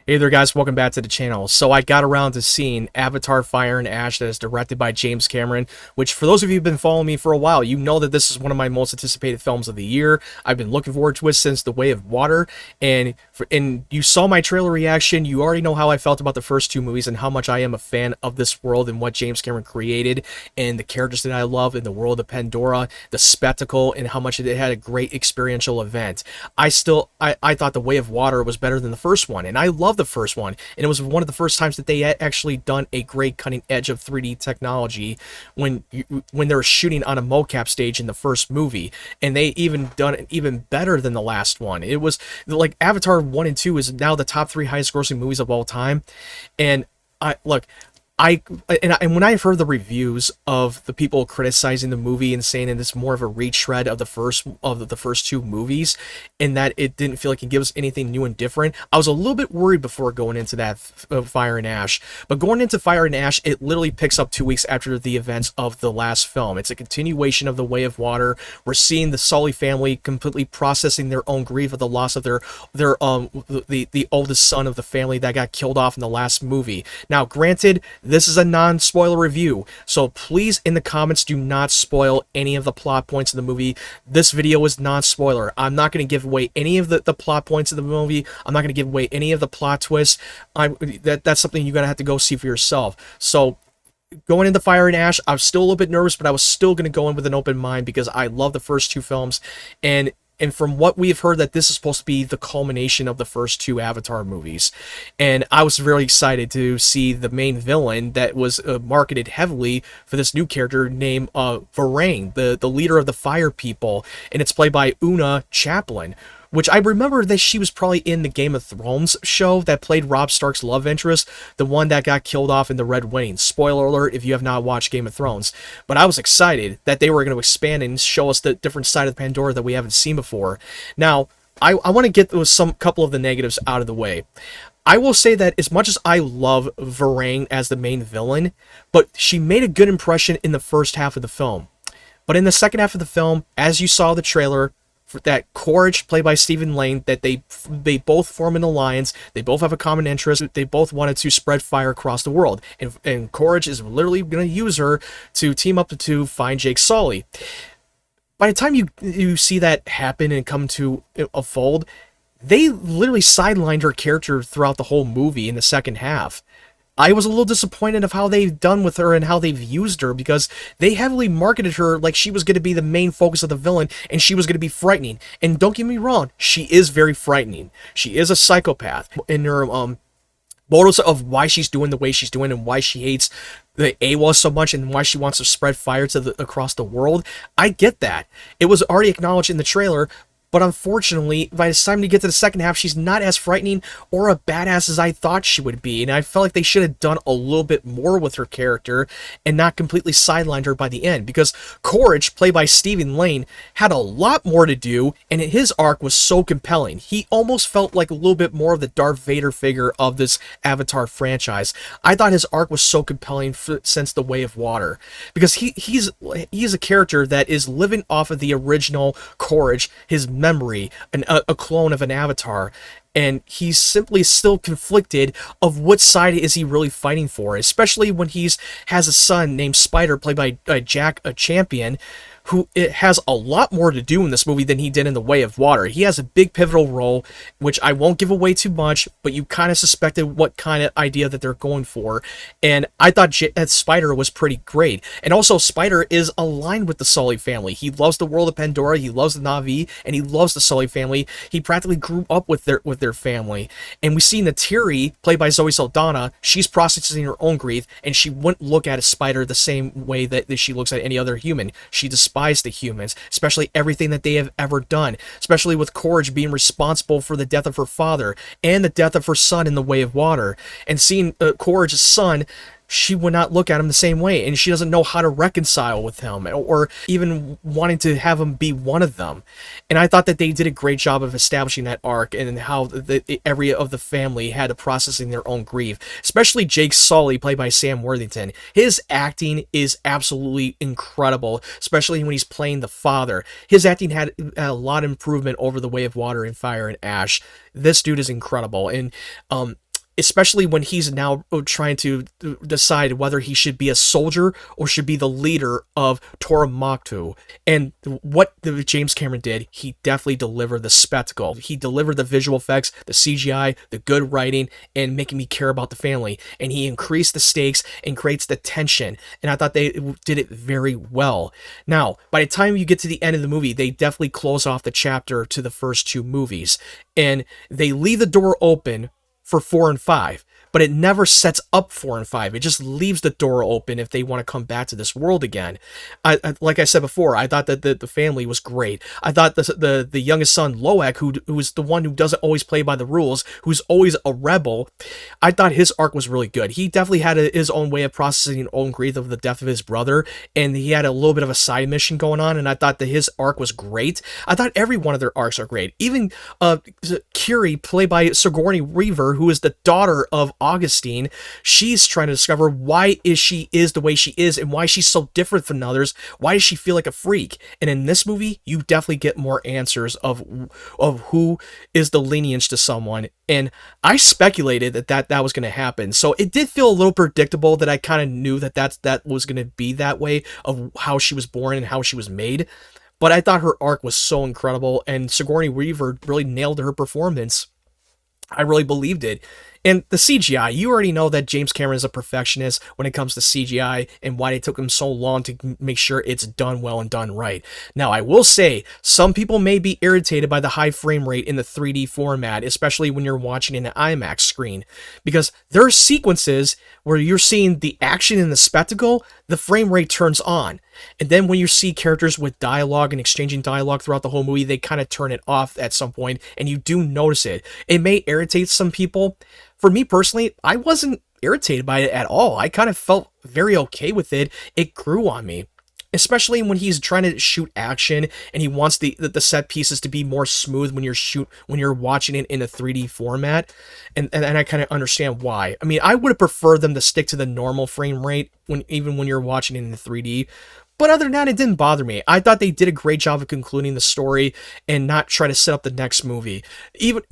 Hey there guys, welcome back to the channel. So I got around to seeing Avatar Fire and Ash that is directed by James Cameron, which for those of you who've been following me for a while, you know that this is one of my most anticipated films of the year. I've been looking forward to it since The Way of Water, and you saw my trailer reaction. You already know how I felt about the first two movies and how much I am a fan of this world and what James Cameron created and the characters that I love in the world of Pandora, the spectacle, and how much it had a great experiential event. I thought The Way of Water was better than the first one, and I love the first one, and it was one of the first times that they had actually done a great cutting edge of 3D technology when they were shooting on a mocap stage in the first movie, and they even done it even better than the last one. It was like Avatar 1 and 2 is now the top 3 highest grossing movies of all time, and when I heard the reviews of the people criticizing the movie and saying that it's more of a retread of the first two movies, and that it didn't feel like it gives anything new and different, I was a little bit worried before going into that Fire and Ash. But going into Fire and Ash, it literally picks up 2 weeks after the events of the last film. It's a continuation of The Way of Water. We're seeing the Sully family completely processing their own grief of the loss of the oldest son of the family that got killed off in the last movie. Now, granted, this is a non-spoiler review, so please in the comments do not spoil any of the plot points of the movie. This video is non-spoiler. I'm not going to give away any of the plot points of the movie. I'm not going to give away any of the plot twists. That's something you're going to have to go see for yourself. So going into Fire and Ash, I was still a little bit nervous, but I was still going to go in with an open mind because I love the first two films, and from what we've heard, that this is supposed to be the culmination of the first two Avatar movies. And I was really excited to see the main villain that was marketed heavily for this new character named Varang, the leader of the Fire People. And it's played by Oona Chaplin, which I remember that she was probably in the Game of Thrones show that played Robb Stark's love interest, the one that got killed off in the Red Wedding. Spoiler alert if you have not watched Game of Thrones. But I was excited that they were going to expand and show us the different side of Pandora that we haven't seen before. Now, I want to get some couple of the negatives out of the way. I will say that as much as I love Varang as the main villain, but she made a good impression in the first half of the film. But in the second half of the film, as you saw the trailer, that Courage, played by Stephen Lane, that they both form an alliance, they both have a common interest, they both wanted to spread fire across the world, and Courage is literally going to use her to team up to find Jake Sully. By the time you see that happen and come to a fold, they literally sidelined her character throughout the whole movie in the second half. I was a little disappointed of how they've done with her and how they've used her, because they heavily marketed her like she was going to be the main focus of the villain and she was going to be frightening. And don't get me wrong, she is very frightening. She is a psychopath in her motives of why she's doing the way she's doing and why she hates the AWA so much and why she wants to spread fire across the world. I get that. It was already acknowledged in the trailer. But unfortunately, by the time you get to the second half, she's not as frightening or a badass as I thought she would be. And I felt like they should have done a little bit more with her character and not completely sidelined her by the end. Because Courage, played by Stephen Lane, had a lot more to do, and his arc was so compelling. He almost felt like a little bit more of the Darth Vader figure of this Avatar franchise. I thought his arc was so compelling since The Way of Water. Because he's a character that is living off of the original Courage, his memory, a clone of an avatar, and he's simply still conflicted of what side is he really fighting for, especially when has a son named Spider, played by Jack, a champion, who has a lot more to do in this movie than he did in The Way of Water. He has a big pivotal role, which I won't give away too much, but you kind of suspected what kind of idea that they're going for. And I thought that Spider was pretty great. And also, Spider is aligned with the Sully family. He loves the world of Pandora, he loves the Na'vi, and he loves the Sully family. He practically grew up with their family. And we see Neytiri, played by Zoe Saldaña, she's processing her own grief, and she wouldn't look at a spider the same way that she looks at any other human. She despises the humans, especially everything that they have ever done, especially with Courage being responsible for the death of her father and the death of her son in The Way of Water. And seeing Courage's son, she would not look at him the same way, and she doesn't know how to reconcile with him or even wanting to have him be one of them. And I thought that they did a great job of establishing that arc and how every of the family had to processing their own grief, especially Jake Sully, played by Sam Worthington. His acting is absolutely incredible, especially when he's playing the father. His acting had a lot of improvement over The Way of Water and Fire and Ash. This dude is incredible. And especially when he's now trying to decide whether he should be a soldier or should be the leader of Toramaktu. And what James Cameron did, he definitely delivered the spectacle. He delivered the visual effects, the CGI, the good writing, and making me care about the family. And he increased the stakes and creates the tension. And I thought they did it very well. Now, by the time you get to the end of the movie, they definitely close off the chapter to the first two movies. And they leave the door open for 4 and 5, but it never sets up 4 and 5. It just leaves the door open if they want to come back to this world again. Like I said before, I thought that the family was great. I thought the youngest son, Loak, who is the one who doesn't always play by the rules, who's always a rebel, I thought his arc was really good. He definitely had his own way of processing own grief of the death of his brother, and he had a little bit of a side mission going on, and I thought that his arc was great. I thought every one of their arcs are great. Even Kiri, played by Sigourney Weaver, who is the daughter of Augustine, she's trying to discover why she is the way she is and why she's so different from others. Why does she feel like a freak? And in this movie, you definitely get more answers of who is the lineage to someone. And I speculated that was going to happen. So it did feel a little predictable that I kind of knew that was going to be that way of how she was born and how she was made. But I thought her arc was so incredible, and Sigourney Weaver really nailed her performance. I really believed it. And the CGI, you already know that James Cameron is a perfectionist when it comes to CGI and why it took him so long to make sure it's done well and done right. Now, I will say, some people may be irritated by the high frame rate in the 3D format, especially when you're watching in an IMAX screen, because there are sequences where you're seeing the action and the spectacle, the frame rate turns on. And then when you see characters with dialogue and exchanging dialogue throughout the whole movie, they kind of turn it off at some point, and you do notice it. It may irritate some people. For me personally, I wasn't irritated by it at all. I kind of felt very okay with it. It grew on me, especially when he's trying to shoot action and he wants the set pieces to be more smooth when you're watching it in a 3D format. And I kind of understand why. I mean, I would have preferred them to stick to the normal frame rate even when you're watching it in the 3D. But other than that, it didn't bother me. I thought they did a great job of concluding the story and not try to set up the next movie.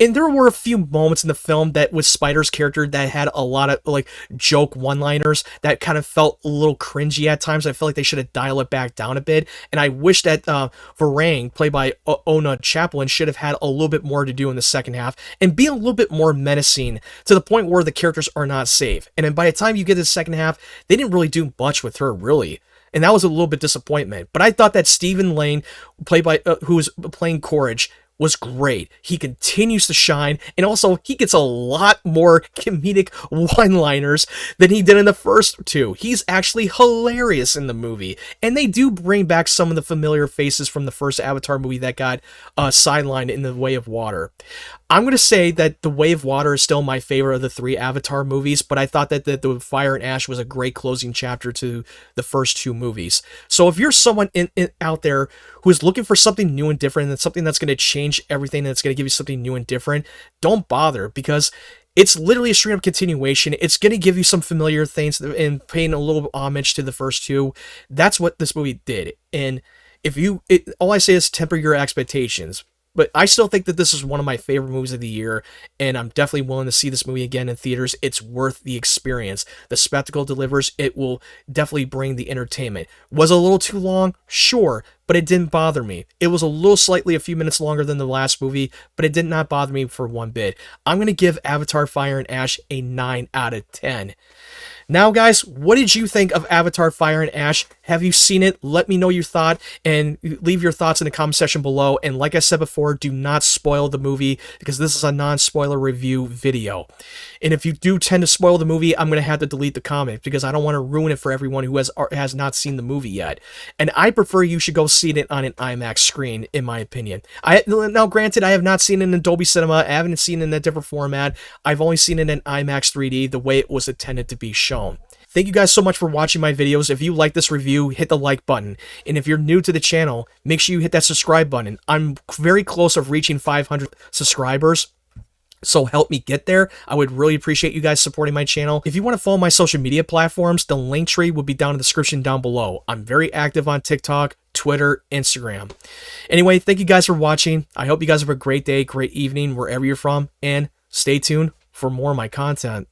And there were a few moments in the film that with Spider's character that had a lot of like joke one-liners that kind of felt a little cringy at times. I felt like they should have dialed it back down a bit. And I wish that Varang, played by Oona Chaplin, should have had a little bit more to do in the second half and be a little bit more menacing to the point where the characters are not safe. And then by the time you get to the second half, they didn't really do much with her, really. And that was a little bit disappointment. But I thought that Stephen Lane, played by who was playing Courage, was great. He continues to shine, and also he gets a lot more comedic one-liners than he did in the first two. He's actually hilarious in the movie, and they do bring back some of the familiar faces from the first Avatar movie that got sidelined in The Way of Water. I'm going to say that The Way of Water is still my favorite of the 3 Avatar movies, but I thought that the Fire and Ash was a great closing chapter to the first 2 movies. So if you're someone out there who is looking for something new and different, and something that's going to change everything, that's going to give you something new and different, don't bother, because it's literally a straight up continuation. It's going to give you some familiar things and paying a little homage to the first 2. That's what this movie did. And all I say is temper your expectations. But I still think that this is one of my favorite movies of the year, and I'm definitely willing to see this movie again in theaters. It's worth the experience. The spectacle delivers. It will definitely bring the entertainment. Was it a little too long? Sure, but it didn't bother me. It was a few minutes longer than the last movie, but it did not bother me for one bit. I'm going to give Avatar Fire and Ash a 9 out of 10. Now, guys, what did you think of Avatar Fire and Ash? Have you seen it? Let me know your thought, and leave your thoughts in the comment section below. And like I said before, do not spoil the movie, because this is a non-spoiler review video. And if you do tend to spoil the movie, I'm going to have to delete the comment, because I don't want to ruin it for everyone who has not seen the movie yet. And I prefer you should go see it on an IMAX screen, in my opinion. Now, granted, I have not seen it in Dolby Cinema. I haven't seen it in a different format. I've only seen it in IMAX 3D, the way it was intended to be shown. Thank you guys so much for watching my videos. If you like this review, hit the like button. And if you're new to the channel, make sure you hit that subscribe button. I'm very close of reaching 500 subscribers, so help me get there. I would really appreciate you guys supporting my channel. If you want to follow my social media platforms, the link tree will be down in the description down below. I'm very active on TikTok, Twitter, Instagram. Anyway, thank you guys for watching. I hope you guys have a great day, great evening, wherever you're from, and stay tuned for more of my content.